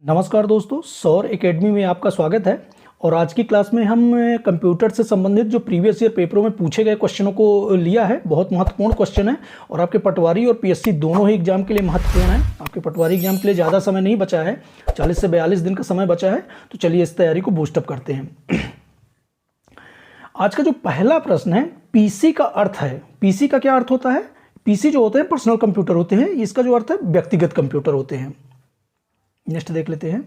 नमस्कार दोस्तों, सौर एकेडमी में आपका स्वागत है। और आज की क्लास में हम कंप्यूटर से संबंधित जो प्रीवियस ईयर पेपरों में पूछे गए क्वेश्चनों को लिया है। बहुत महत्वपूर्ण क्वेश्चन है और आपके पटवारी और पीएससी दोनों ही एग्जाम के लिए महत्वपूर्ण है। आपके पटवारी एग्जाम के लिए ज़्यादा समय नहीं बचा है, 40 से 42 दिन का समय बचा है। तो चलिए इस तैयारी को बूस्टअप करते हैं। आज का जो पहला प्रश्न है, पीसी का अर्थ है। पीसी का क्या अर्थ होता है? पीसी जो होते हैं पर्सनल कंप्यूटर होते हैं, इसका जो अर्थ है व्यक्तिगत कंप्यूटर होते हैं। नेक्स्ट देख लेते हैं,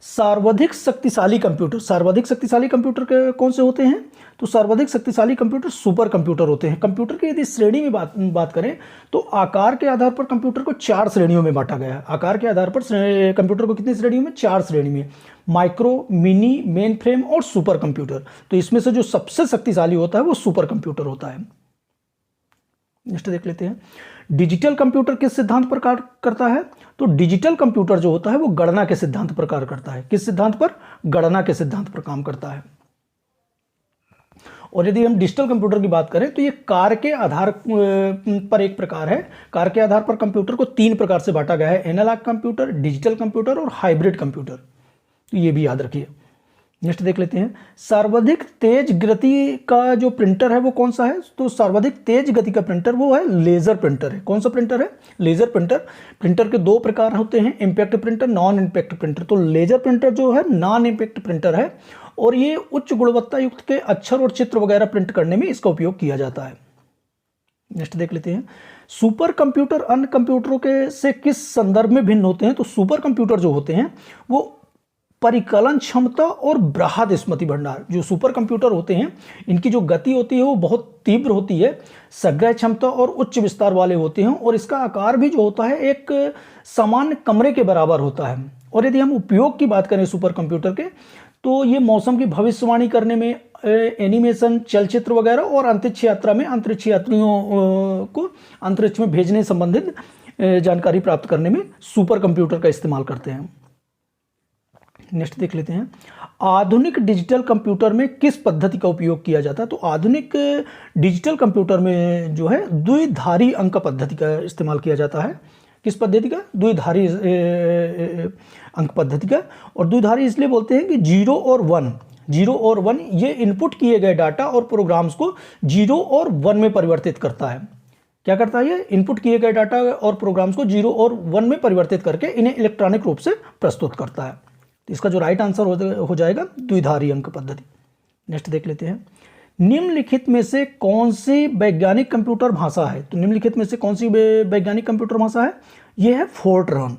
सर्वाधिक शक्तिशाली कंप्यूटर। सर्वाधिक शक्तिशाली कंप्यूटर कौन से होते हैं? तो सर्वाधिक शक्तिशाली कंप्यूटर सुपर कंप्यूटर होते हैं। कंप्यूटर की यदि श्रेणी में बात करें तो आकार के आधार पर कंप्यूटर को 4 श्रेणियों में बांटा गया है। आकार के आधार पर कंप्यूटर को कितनी श्रेणियों में? 4 श्रेणी में, माइक्रो, मिनी, मेन फ्रेम और सुपर कंप्यूटर। तो इसमें से जो सबसे शक्तिशाली होता है वो सुपर कंप्यूटर होता है। नेक्स्ट देख लेते हैं, डिजिटल कंप्यूटर किस सिद्धांत पर कार्य करता है? तो डिजिटल कंप्यूटर जो होता है वो गणना के सिद्धांत पर कार्य करता है। किस सिद्धांत पर? गणना के सिद्धांत पर काम करता है। और यदि हम डिजिटल कंप्यूटर की बात करें तो ये कार्य के आधार पर एक प्रकार है। कार्य के आधार पर कंप्यूटर को 3 प्रकार से बांटा गया है, एनालॉग कंप्यूटर, डिजिटल कंप्यूटर और हाइब्रिड कंप्यूटर। तो ये भी याद रखिए। नेक्स्ट देख लेते हैं, सर्वाधिक तेज गति का जो प्रिंटर है वो कौन सा है? तो सर्वाधिक तेज गति का प्रिंटर वो है लेजर प्रिंटर है। कौन सा प्रिंटर है? Laser printer. प्रिंटर के 2 प्रकार होते हैं, impact printer, non impact printer. तो लेजर प्रिंटर जो है नॉन इंपैक्ट प्रिंटर है और ये उच्च गुणवत्ता युक्त के अक्षर और चित्र वगैरह प्रिंट करने में इसका उपयोग किया जाता है। नेक्स्ट देख लेते हैं, सुपर कंप्यूटर अन्य कंप्यूटरों के से किस संदर्भ में भिन्न होते हैं? तो सुपर कंप्यूटर जो होते हैं वो परिकलन क्षमता और बृहद स्मृति भंडार, जो सुपर कंप्यूटर होते हैं इनकी जो गति होती है वो बहुत तीव्र होती है, संग्रह क्षमता और उच्च विस्तार वाले होते हैं और इसका आकार भी जो होता है एक सामान्य कमरे के बराबर होता है। और यदि हम उपयोग की बात करें सुपर कंप्यूटर के, तो ये मौसम की भविष्यवाणी करने में, एनिमेशन, चलचित्र वगैरह और अंतरिक्ष यात्रा में अंतरिक्ष यात्रियों को अंतरिक्ष में भेजने संबंधित जानकारी प्राप्त करने में सुपर कंप्यूटर का इस्तेमाल करते हैं। नेक्स्ट देख लेते हैं, आधुनिक डिजिटल कंप्यूटर में किस पद्धति का उपयोग किया जाता है? तो आधुनिक डिजिटल कंप्यूटर में जो है द्विधारी अंक पद्धति का इस्तेमाल किया जाता है। किस पद्धति का? द्विधारी अंक पद्धति का। और द्विधारी इसलिए बोलते हैं कि 0 और 1, 0 और 1 ये इनपुट किए गए डाटा और प्रोग्राम्स को 0 और 1 में परिवर्तित करता है। क्या करता है ये? इनपुट किए गए डाटा और प्रोग्राम्स को 0 और 1 में परिवर्तित करके इन्हें इलेक्ट्रॉनिक रूप से प्रस्तुत करता है। तो इसका जो राइट आंसर हो जाएगा द्विधारी अंक पद्धति। नेक्स्ट देख लेते हैं, निम्नलिखित में से कौन सी वैज्ञानिक कंप्यूटर भाषा है? तो निम्नलिखित में से कौन सी वैज्ञानिक कंप्यूटर भाषा है? ये है फोर्ट्रान।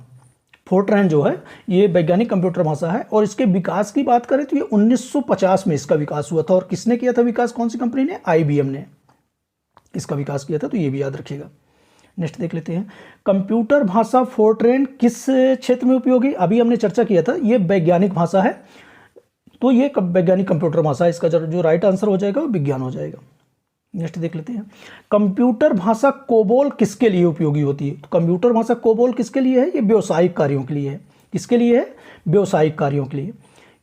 फोर्ट्रान जो है ये वैज्ञानिक कंप्यूटर भाषा है और इसके विकास की बात करें तो ये 1950 में इसका विकास हुआ था। और किसने किया था विकास? कौन सी कंपनी ने? IBM ने इसका विकास किया था। तो ये भी याद रखिएगा। नेक्स्ट देख लेते हैं, कंप्यूटर भाषा फोर्ट्रान किस क्षेत्र में उपयोगी? अभी हमने चर्चा किया था, ये वैज्ञानिक भाषा है। तो ये वैज्ञानिक कंप्यूटर भाषा है। इसका जो राइट आंसर हो जाएगा वो विज्ञान हो जाएगा। नेक्स्ट देख लेते हैं, कंप्यूटर भाषा कोबोल किसके लिए उपयोगी होती है? तो कंप्यूटर भाषा कोबोल किसके लिए है? ये व्यावसायिक कार्यों के लिए है। किसके लिए है? व्यावसायिक कार्यों के लिए।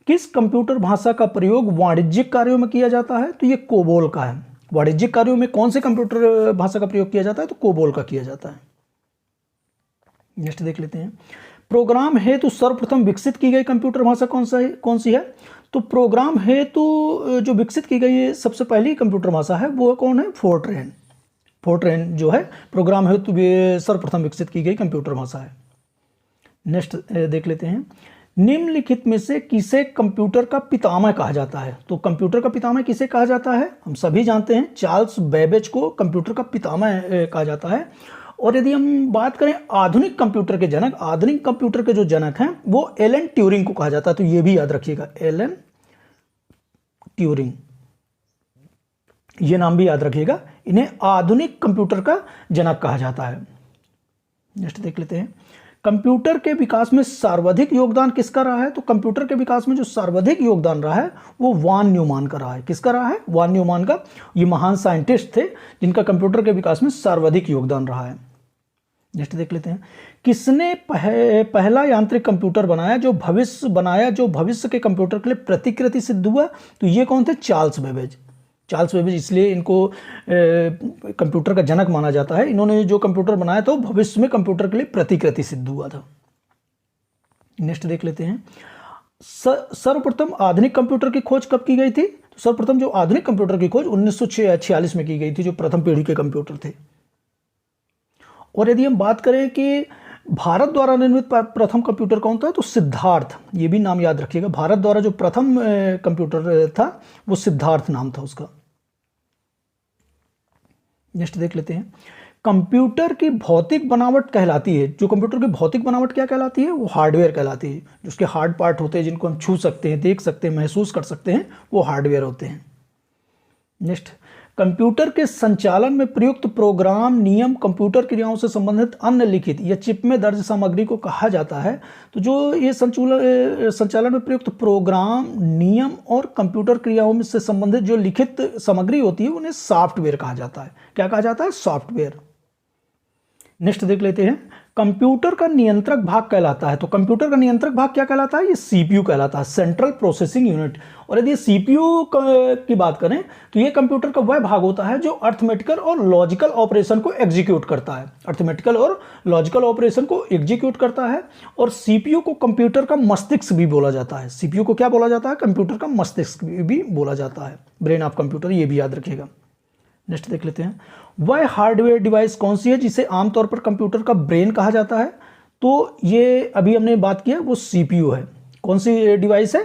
किस कंप्यूटर भाषा का प्रयोग वाणिज्यिक कार्यों में किया जाता है? तो ये कोबोल का है। वाणिज्यिक कार्यों में कौन से कंप्यूटर भाषा का प्रयोग किया जाता है? तो कोबोल का किया जाता है। नेक्स्ट देख लेते हैं, प्रोग्राम हेतु सर्वप्रथम विकसित की गई कंप्यूटर भाषा कौन सी है? तो प्रोग्राम हेतु जो विकसित की गई सबसे पहली कंप्यूटर भाषा है वो कौन है? फोर्ट्रान। फोर्ट्रान जो है प्रोग्राम हेतु सर्वप्रथम विकसित की गई कंप्यूटर भाषा है। नेक्स्ट देख लेते हैं, निम्नलिखित में से किसे कंप्यूटर का पितामह कहा जाता है? तो कंप्यूटर का पितामह किसे कहा जाता है? हम सभी जानते हैं चार्ल्स बेबेज को कंप्यूटर का पितामह कहा जाता है। और यदि हम बात करें आधुनिक कंप्यूटर के जनक, आधुनिक कंप्यूटर के जो जनक हैं वो एलन ट्यूरिंग को कहा जाता है। तो ये भी याद रखिएगा, एलन ट्यूरिंग, ये नाम भी याद रखिएगा। इन्हें आधुनिक कंप्यूटर का जनक कहा जाता है। नेक्स्ट देख लेते हैं, कंप्यूटर के विकास में सर्वाधिक योगदान किसका रहा है? तो कंप्यूटर के विकास में जो सर्वाधिक योगदान रहा है वो वान न्यूमान का रहा है। किसका रहा है? वान न्यूमान का। ये महान साइंटिस्ट थे जिनका कंप्यूटर के विकास में सर्वाधिक योगदान रहा है। नेक्स्ट देख लेते हैं, किसने पहला यांत्रिक कंप्यूटर बनाया जो भविष्य के कंप्यूटर के लिए प्रतिकृति सिद्ध हुआ? तो ये कौन थे? Charles Babbage. चार्ल्स बेबेज इसलिए इनको कंप्यूटर का जनक माना जाता है। इन्होंने जो कंप्यूटर बनाया था वो भविष्य में कंप्यूटर के लिए प्रतिकृति सिद्ध हुआ था। नेक्स्ट देख लेते हैं, सर्वप्रथम आधुनिक कंप्यूटर की खोज कब की गई थी? तो सर्वप्रथम जो आधुनिक कंप्यूटर की खोज 1946 में की गई थी, जो प्रथम पीढ़ी के कंप्यूटर थे। और यदि हम बात करें कि भारत द्वारा निर्मित प्रथम कंप्यूटर कौन था, तो सिद्धार्थ, ये भी नाम याद रखिएगा। भारत द्वारा जो प्रथम कंप्यूटर था वो सिद्धार्थ नाम था उसका। नेक्स्ट देख लेते हैं, कंप्यूटर की भौतिक बनावट कहलाती है, जो कंप्यूटर की भौतिक बनावट क्या कहलाती है? वो हार्डवेयर कहलाती है। जो उसके हार्ड पार्ट होते हैं, जिनको हम छू सकते हैं, देख सकते हैं, महसूस कर सकते हैं, वो हार्डवेयर होते हैं। नेक्स्ट, कंप्यूटर के संचालन में प्रयुक्त प्रोग्राम, नियम, कंप्यूटर क्रियाओं से संबंधित अन्य लिखित या चिप में दर्ज सामग्री को कहा जाता है। तो जो ये संचालन में प्रयुक्त प्रोग्राम, नियम और कंप्यूटर क्रियाओं में से संबंधित जो लिखित सामग्री होती है उन्हें सॉफ्टवेयर कहा जाता है। क्या कहा जाता है? सॉफ्टवेयर। नेक्स्ट देख लेते हैं, कंप्यूटर का नियंत्रक भाग कहलाता है। तो कंप्यूटर का नियंत्रक भाग क्या कहलाता है? ये सीपीयू कहलाता है, सेंट्रल प्रोसेसिंग यूनिट। और यदि सीपीयू की बात करें तो ये कंप्यूटर का वह भाग होता है जो अर्थमेटिकल और लॉजिकल ऑपरेशन को एग्जीक्यूट करता है। अर्थमेटिकल और लॉजिकल ऑपरेशन को एग्जीक्यूट करता है। और सीपीयू को कंप्यूटर का मस्तिष्क भी बोला जाता है। सीपीयू को क्या बोला जाता है? कंप्यूटर का मस्तिष्क भी बोला जाता है, ब्रेन ऑफ कंप्यूटर, ये भी याद रखिएगा। नेक्स्ट देख लेते हैं, वह हार्डवेयर डिवाइस कौन सी है जिसे आमतौर पर कंप्यूटर का ब्रेन कहा जाता है? तो ये अभी हमने बात किया, वो सीपीयू है। कौन सी डिवाइस है?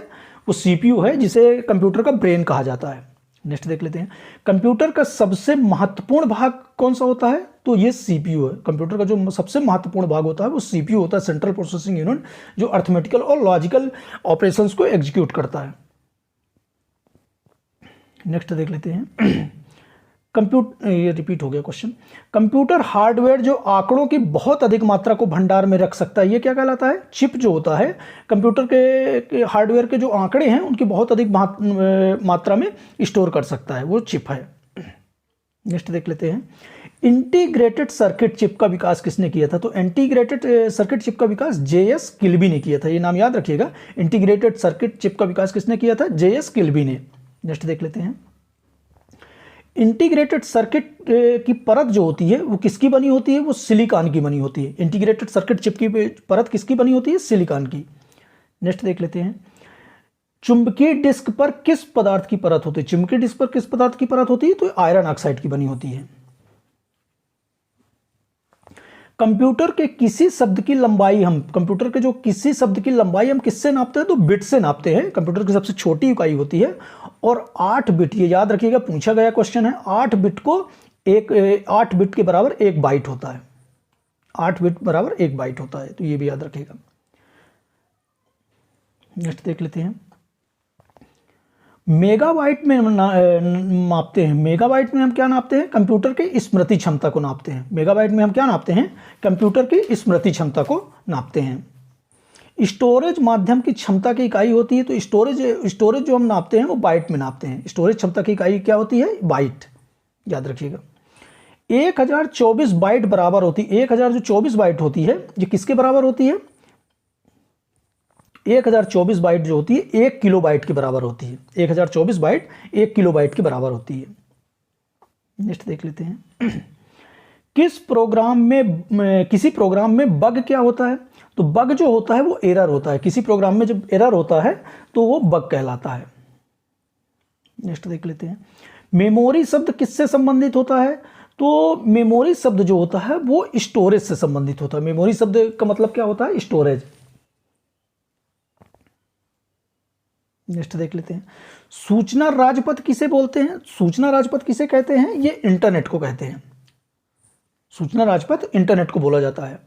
वो सीपीयू है जिसे कंप्यूटर का ब्रेन कहा जाता है। नेक्स्ट देख लेते हैं, कंप्यूटर का सबसे महत्वपूर्ण भाग कौन सा होता है? तो ये सीपीयू है। कंप्यूटर का जो सबसे महत्वपूर्ण भाग होता है वो सीपीयू होता है, सेंट्रल प्रोसेसिंग यूनिट, जो अर्थमेटिकल और लॉजिकल ऑपरेशंस को एग्जीक्यूट करता है। नेक्स्ट देख लेते हैं, कंप्यूटर, ये रिपीट हो गया क्वेश्चन, कंप्यूटर हार्डवेयर जो आंकड़ों की बहुत अधिक मात्रा को भंडार में रख सकता है, ये क्या कहलाता है? चिप जो होता है कंप्यूटर के हार्डवेयर के जो आंकड़े हैं उनकी बहुत अधिक मात्रा में स्टोर कर सकता है, वो चिप है। नेक्स्ट देख लेते हैं, इंटीग्रेटेड सर्किट चिप का विकास किसने किया था? तो इंटीग्रेटेड सर्किट चिप का विकास जेएस किल्बी ने किया था, ये नाम याद रखिएगा। इंटीग्रेटेड सर्किट चिप का विकास किसने किया था? जेएस किल्बी ने। नेक्स्ट देख लेते हैं, इंटीग्रेटेड सर्किट की परत जो होती है वो किसकी बनी होती है? वो सिलिकॉन की बनी होती है। इंटीग्रेटेड सर्किट चिप की परत किसकी बनी होती है? सिलिकॉन की। नेक्स्ट देख लेते हैं, चुंबकीय डिस्क पर किस पदार्थ की परत होती है? चुंबकीय डिस्क पर किस पदार्थ की परत होती है? तो आयरन ऑक्साइड की बनी होती है। कंप्यूटर के किसी शब्द की लंबाई कंप्यूटर के जो किसी शब्द की लंबाई हम किससे नापते हैं? तो बिट से नापते हैं। कंप्यूटर की सबसे छोटी इकाई होती है। और 8 बिट, ये याद रखिएगा, पूछा गया क्वेश्चन है, 8 बिट के बराबर 1 बाइट होता है। 8 बिट बराबर 1 बाइट होता है, तो ये भी याद रखिएगा। नेक्स्ट देख लेते हैं, मेगाबाइट में मापते हैं। मेगाबाइट में हम क्या नापते हैं? कंप्यूटर की स्मृति क्षमता को नापते हैं। मेगाबाइट में हम क्या नापते हैं? कंप्यूटर की स्मृति क्षमता को नापते हैं। स्टोरेज माध्यम की क्षमता की इकाई होती है। तो स्टोरेज जो हम नापते हैं वो बाइट में नापते हैं। स्टोरेज क्षमता की इकाई क्या होती है? बाइट, याद रखिएगा। 1024 बाइट बराबर होती है, 1000 जो 24 बाइट होती है ये किसके बराबर होती है? 1024 बाइट जो होती है 1 किलो बाइट के बराबर होती है। 1024 बाइट 1 किलो बाइट के बराबर होती है। नेक्स्ट देख लेते हैं, किसी प्रोग्राम में बग क्या होता है? तो बग जो होता है वो एरर होता है। किसी प्रोग्राम में जब एरर होता है तो वो बग कहलाता है। नेक्स्ट देख लेते हैं, मेमोरी शब्द किससे संबंधित होता है? तो मेमोरी शब्द जो होता है वो स्टोरेज से संबंधित होता है। मेमोरी शब्द का मतलब क्या होता है? स्टोरेज। नेक्स्ट देख लेते हैं, सूचना राजपथ किसे बोलते हैं? सूचना राजपथ किसे कहते हैं? ये इंटरनेट को कहते हैं। सूचना राजपथ इंटरनेट को बोला जाता है।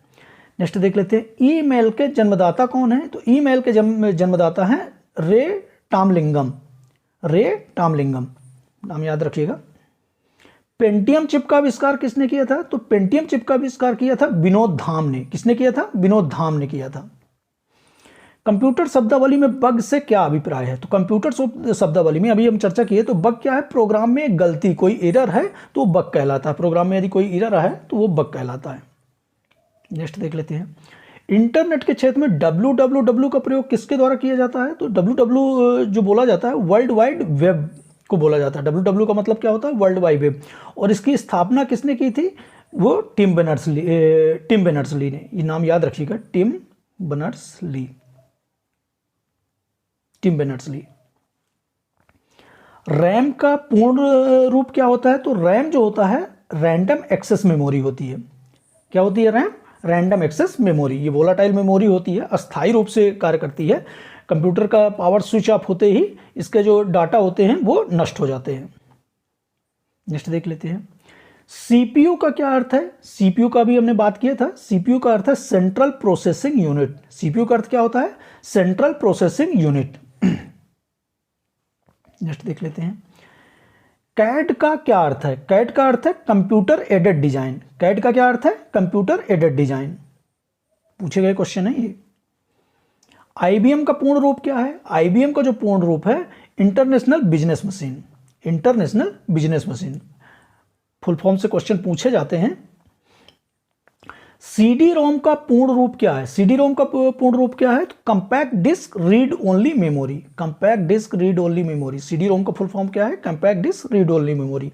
नेक्स्ट देख लेते हैं, ईमेल के जन्मदाता कौन है? तो ईमेल के जन्मदाता हैं रे टॉमलिंगम। रे टॉमलिंगम नाम याद रखिएगा। पेंटियम चिप का आविष्कार किसने किया था? तो पेंटियम चिप का आविष्कार किया था विनोद धाम ने। किसने किया था? विनोद धाम ने किया था। कंप्यूटर शब्दावली में बग से क्या अभिप्राय है? तो कंप्यूटर शब्दावली में अभी हम चर्चा किए, तो बग क्या है? प्रोग्राम में गलती, कोई एरर है तो बग कहलाता है। प्रोग्राम में यदि कोई एरर है तो वो बग कहलाता है। नेक्स्ट देख लेते हैं, इंटरनेट के क्षेत्र में www का प्रयोग किसके द्वारा किया जाता है? तो www जो बोला जाता है वर्ल्ड वाइड वेब को बोला जाता है। www का मतलब क्या होता है? World wide web. और इसकी स्थापना किसने की थी? वो टिम बर्नर्स ली ने। ये नाम याद रखिएगा, Tim Berners Lee. Tim Berners Lee. RAM का पूर्ण रूप क्या होता है? तो रैम जो होता है रैंडम एक्सेस मेमोरी होती है। क्या होती है रैम? Random access memory. ये वोलाटाइल मेमोरी होती है, अस्थायी रूप से कार्य करती है। कंप्यूटर का पावर स्विच ऑफ होते ही इसके जो डाटा होते हैं वो नष्ट हो जाते हैं। नेक्स्ट देख लेते हैं, सीपीयू का क्या अर्थ है? सीपीयू का भी हमने बात किया था। सीपीयू का अर्थ है सेंट्रल प्रोसेसिंग यूनिट। सीपीयू का अर्थ क्या होता है? Central processing unit. नेक्स्ट देख लेते हैं, कैड का क्या अर्थ है? कैड का अर्थ है कंप्यूटर एडेड डिजाइन। कैड का क्या अर्थ है? Computer aided design. पूछे गए क्वेश्चन है ये। आईबीएम का पूर्ण रूप क्या है? आईबीएम का जो पूर्ण रूप है international business machine. International business machine full form से क्वेश्चन पूछे जाते हैं। सीडी रोम का पूर्ण रूप क्या है? सीडी रोम का पूर्ण रूप क्या है? तो compact disc read only memory. Compact disc read only memory. CD ROM का फुल फॉर्म क्या है? Compact disc read only memory.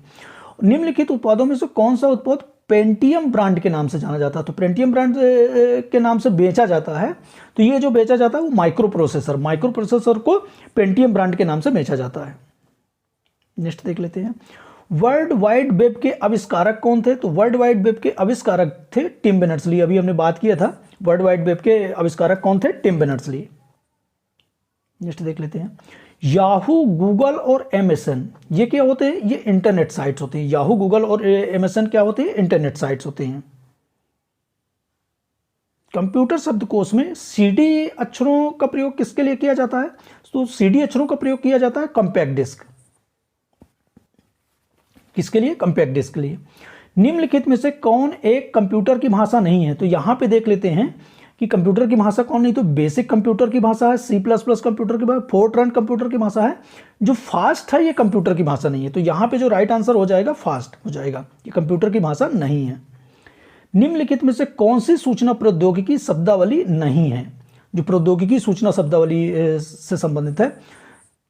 निम्नलिखित उत्पादों में से कौन सा उत्पाद पेंटियम ब्रांड के नाम से जाना जाता है? तो पेंटियम ब्रांड के नाम से बेचा जाता है। तो ये जो बेचा जाता है वो माइक्रो प्रोसेसर को पेंटियम ब्रांड के नाम से बेचा जाता है। नेक्स्ट देख लेते हैं, वर्ल्ड वाइड वेब के आविष्कारक कौन थे? तो वर्ल्ड वाइड वेब के आविष्कारक थे टिम बेनर्स-ली। अभी हमने बात किया था वर्ल्ड वाइड वेब के आविष्कारक कौन थे? टिम बेनर्स-ली। नेक्स्ट देख लेते हैं, याहू, गूगल और एमएसएन ये क्या होते हैं? ये इंटरनेट साइट्स होती हैं। याहू, गूगल और एमएसएन क्या होते हैं? इंटरनेट साइट्स होते हैं। कंप्यूटर शब्दकोश में सीडी अक्षरों का प्रयोग किसके लिए किया जाता है? तो सीडी अक्षरों का प्रयोग किया जाता है कंपैक्ट डिस्क। किसके लिए? कंपैक्ट डिस्क के लिए। निम्नलिखित में से कौन एक कंप्यूटर की भाषा नहीं है? तो यहां पे देख लेते हैं कि कंप्यूटर की भाषा कौन नहीं। तो बेसिक कंप्यूटर की भाषा है, C++ कंप्यूटर की भाषा, फोर्ट्रान कंप्यूटर की भाषा है। जो फास्ट है ये कंप्यूटर की भाषा नहीं है। तो यहां पे जो राइट आंसर हो जाएगा फास्ट हो जाएगा, ये कंप्यूटर की भाषा नहीं है। निम्नलिखित में से कौन सी सूचना प्रौद्योगिकी शब्दावली नहीं है? जो प्रौद्योगिकी सूचना शब्दावली से संबंधित है,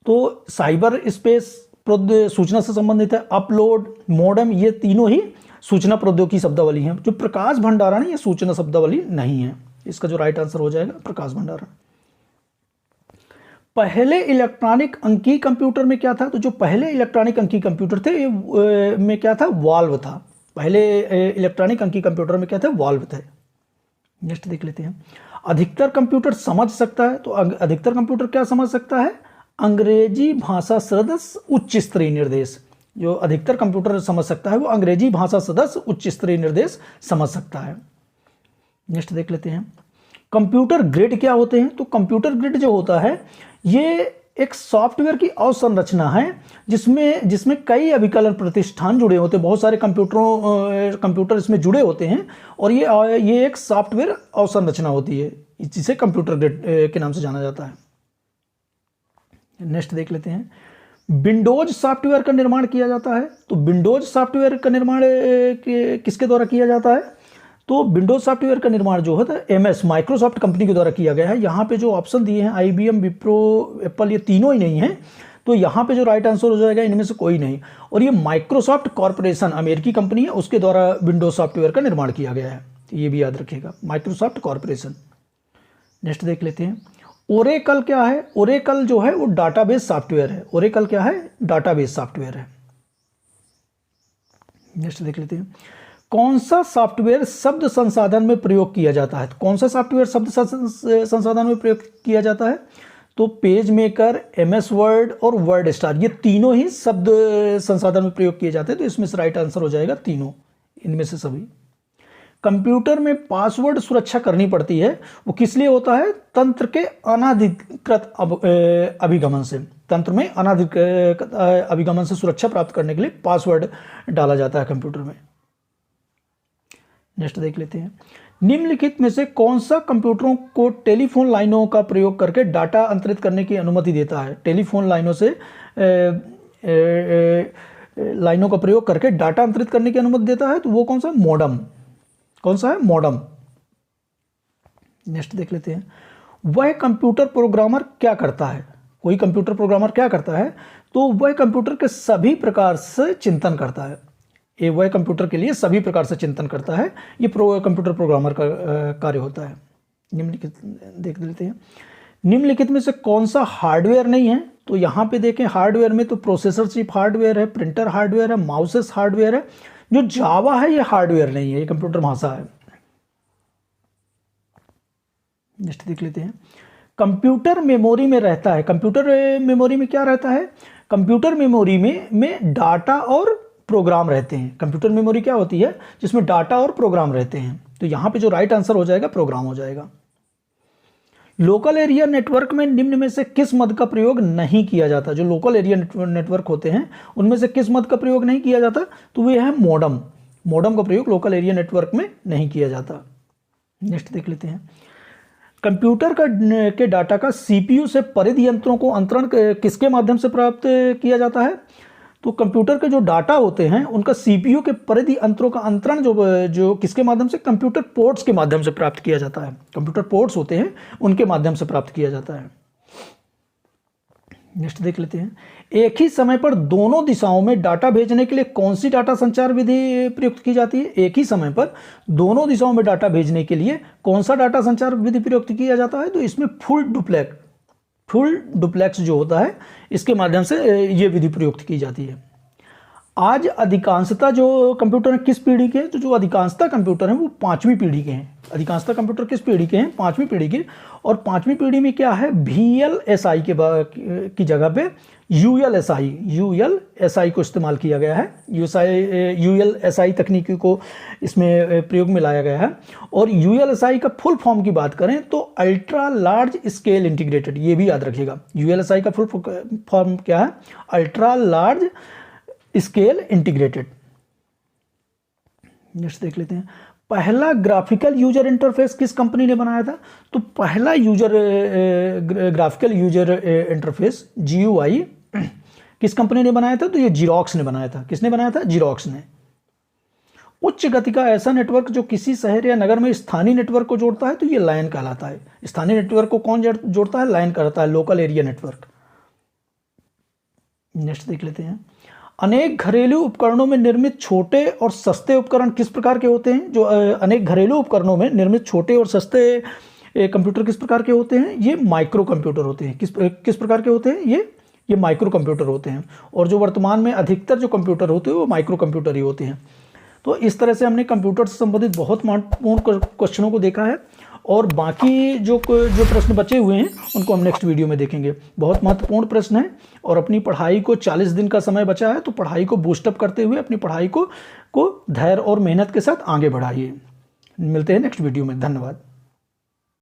तो साइबर स्पेस सूचना से संबंधित है, अपलोड, मॉडेम, ये तीनों ही सूचना प्रौद्योगिकी शब्दावली हैं। जो प्रकाश भंडारण ये सूचना शब्दावली नहीं है। इसका जो राइट आंसर हो जाएगा प्रकाश भंडारण। पहले इलेक्ट्रॉनिक अंकीय कंप्यूटर में क्या था? तो जो पहले इलेक्ट्रॉनिक अंकीय कंप्यूटर थे में क्या था? वाल्व था। पहले इलेक्ट्रॉनिक अंकीय कंप्यूटर में क्या था? वाल्व थे। नेक्स्ट देख लेते हैं, अधिकतर कंप्यूटर समझ सकता है। तो अधिकतर कंप्यूटर क्या समझ सकता है? अंग्रेजी भाषा सदस्य उच्च स्तरीय निर्देश। जो अधिकतर कंप्यूटर समझ सकता है वो अंग्रेजी भाषा सदस्य उच्च स्तरीय निर्देश समझ सकता है। नेक्स्ट देख लेते हैं, कंप्यूटर ग्रिड क्या होते हैं? तो कंप्यूटर ग्रिड जो होता है ये एक सॉफ्टवेयर की अवसंरचना है जिसमें कई अभिकलन प्रतिष्ठान जुड़े होते हैं। बहुत सारे कंप्यूटर इसमें जुड़े होते हैं और ये एक सॉफ्टवेयर अवसंरचना होती है, जिसे कंप्यूटर ग्रिड के नाम से जाना जाता है। नेक्स्ट देख लेते हैं, विंडोज सॉफ्टवेयर का निर्माण किया जाता है। तो विंडोज सॉफ्टवेयर का निर्माण किसके द्वारा किया जाता है? तो विंडोज सॉफ्टवेयर का निर्माण जो है एमएस माइक्रोसॉफ्ट कंपनी के द्वारा किया गया है। यहाँ पे जो ऑप्शन दिए हैं आईबीएम, विप्रो, एप्पल, ये तीनों ही नहीं है। तो यहाँ पे जो राइट आंसर हो जाएगा इनमें से कोई नहीं। और ये माइक्रोसॉफ्ट कॉर्पोरेशन अमेरिकी कंपनी है, उसके द्वारा विंडोज सॉफ्टवेयर का निर्माण किया गया है। तो ये भी याद रखिएगा, माइक्रोसॉफ्ट कॉर्पोरेशन। नेक्स्ट देख लेते हैं, ओरेकल क्या है? ओरेकल जो है वो डाटाबेस सॉफ्टवेयर है। ओरेकल क्या है? डाटाबेस सॉफ्टवेयर है। नेक्स्ट देख लेते हैं, कौन सा सॉफ्टवेयर शब्द संसाधन में प्रयोग किया जाता है? तो कौन सा सॉफ्टवेयर शब्द संसाधन में प्रयोग किया जाता है? तो पेज मेकर, एमएस वर्ड और वर्ड स्टार, ये तीनों ही शब्द संसाधन में प्रयोग किए जाते हैं। तो इसमें से राइट आंसर हो जाएगा तीनों, इनमें से सभी। कंप्यूटर में पासवर्ड सुरक्षा करनी पड़ती है, वो किस लिए होता है? तंत्र के अनाधिकृत अभिगमन से। तंत्र में अनाधिकृत अभिगमन से सुरक्षा प्राप्त करने के लिए पासवर्ड डाला जाता है कंप्यूटर में। नेक्स्ट देख लेते हैं, निम्नलिखित में से कौन सा कंप्यूटरों को टेलीफोन लाइनों का प्रयोग करके डाटा अंतरित करने की अनुमति देता है? टेलीफोन लाइनों से लाइनों का प्रयोग करके डाटा अंतरित करने की अनुमति देता है। तो वो कौन सा? मॉडम। कौन सा है? मॉडम। नेक्स्ट देख लेते हैं, वह कंप्यूटर प्रोग्रामर क्या करता है? कोई कंप्यूटर प्रोग्रामर क्या करता है? तो वह कंप्यूटर के सभी प्रकार से चिंतन करता है। ये वह कंप्यूटर के लिए सभी प्रकार से चिंतन करता है। ये कंप्यूटर प्रोग्रामर का कार्य होता है। निम्नलिखित देख लेते हैं, निम्नलिखित में से कौन सा हार्डवेयर नहीं है? तो यहाँ पे देखें हार्डवेयर में तो प्रोसेसर चिप हार्डवेयर है, प्रिंटर हार्डवेयर है, माउसेस हार्डवेयर है। जो जावा है ये हार्डवेयर नहीं है, ये कंप्यूटर भाषा है। नेक्स्ट देख लेते हैं। कंप्यूटर मेमोरी में रहता है, कंप्यूटर मेमोरी में क्या रहता है? कंप्यूटर मेमोरी में डाटा और प्रोग्राम रहते हैं। कंप्यूटर मेमोरी क्या होती है? जिसमें डाटा और प्रोग्राम रहते हैं। तो यहाँ पे जो राइट आंसर हो जाएगा प्रोग्राम हो जाएगा। लोकल एरिया नेटवर्क में निम्न में से किस मद का प्रयोग नहीं किया जाता? जो लोकल एरिया नेटवर्क होते हैं उनमें से किस मद का प्रयोग नहीं किया जाता? तो वो है मॉडम। मॉडम का प्रयोग लोकल एरिया नेटवर्क में नहीं किया जाता। नेक्स्ट देख लेते हैं। कंप्यूटर के डाटा का सीपीयू से परिधि यंत्रों को अंतरण किसके माध्यम से प्राप्त किया जाता है? तो कंप्यूटर के जो डाटा होते हैं उनका सीपीयू के परिधि अंतरों का अंतरण जो किसके माध्यम से? कंप्यूटर पोर्ट्स के माध्यम से प्राप्त किया जाता है। कंप्यूटर पोर्ट्स होते हैं उनके माध्यम से प्राप्त किया जाता है। नेक्स्ट देख लेते हैं। एक ही समय पर दोनों दिशाओं में डाटा भेजने के लिए कौन सी डाटा संचार विधि प्रयुक्त की जाती है? एक ही समय पर दोनों दिशाओं में डाटा भेजने के लिए कौन सा डाटा संचार विधि प्रयुक्त किया जाता है? तो इसमें फुल डुप्लेक्स जो होता है इसके माध्यम से ये विधि प्रयुक्त की जाती है। आज अधिकांशता जो कंप्यूटर हैं किस पीढ़ी के हैं? तो जो अधिकांशता कंप्यूटर हैं वो 5वीं पीढ़ी के हैं। अधिकांशता कंप्यूटर किस पीढ़ी के हैं? 5वीं पीढ़ी के। और 5वीं पीढ़ी में क्या है? VLSI की जगह पे ULSI को इस्तेमाल किया गया है। ULSI तकनीकी को इसमें प्रयोग में लाया गया है। और ULSI का फुल फॉर्म की बात करें तो अल्ट्रा लार्ज स्केल इंटीग्रेटेड, ये भी याद रखिएगा। ULSI का फुल फॉर्म क्या है? Ultra large scale integrated. Next देख लेते हैं। पहला ग्राफिकल यूजर इंटरफेस किस कंपनी ने बनाया था? तो पहला ग्राफिकल यूजर इंटरफेस GUI किस कंपनी ने बनाया था? तो ये जीरोक्स ने बनाया था। किसने बनाया था? जीरोक्स ने। उच्च गति का ऐसा नेटवर्क जो किसी शहर या नगर में स्थानीय नेटवर्क को जोड़ता है तो ये लाइन कहलाता है। स्थानीय नेटवर्क को कौन जोड़ता है? लाइन कहलाता है, लोकल एरिया नेटवर्क। नेक्स्ट देख लेते हैं। अनेक घरेलू उपकरणों में निर्मित छोटे और सस्ते उपकरण किस प्रकार के होते हैं? जो अनेक घरेलू उपकरणों में निर्मित छोटे और सस्ते कंप्यूटर किस प्रकार के होते हैं? ये माइक्रो कंप्यूटर होते हैं। किस प्रकार के होते हैं? ये माइक्रो कंप्यूटर होते हैं। और जो वर्तमान में अधिकतर जो कंप्यूटर होते हैं वो माइक्रो कंप्यूटर ही होते हैं। तो इस तरह से हमने कंप्यूटर से संबंधित बहुत महत्वपूर्ण क्वेश्चनों को देखा है। और बाकी जो प्रश्न बचे हुए हैं उनको हम नेक्स्ट वीडियो में देखेंगे। बहुत महत्वपूर्ण प्रश्न है और अपनी पढ़ाई को 40 दिन का समय बचा है तो पढ़ाई को बूस्टअप करते हुए अपनी पढ़ाई को धैर्य और मेहनत के साथ आगे बढ़ाइए। मिलते हैं नेक्स्ट वीडियो में। धन्यवाद।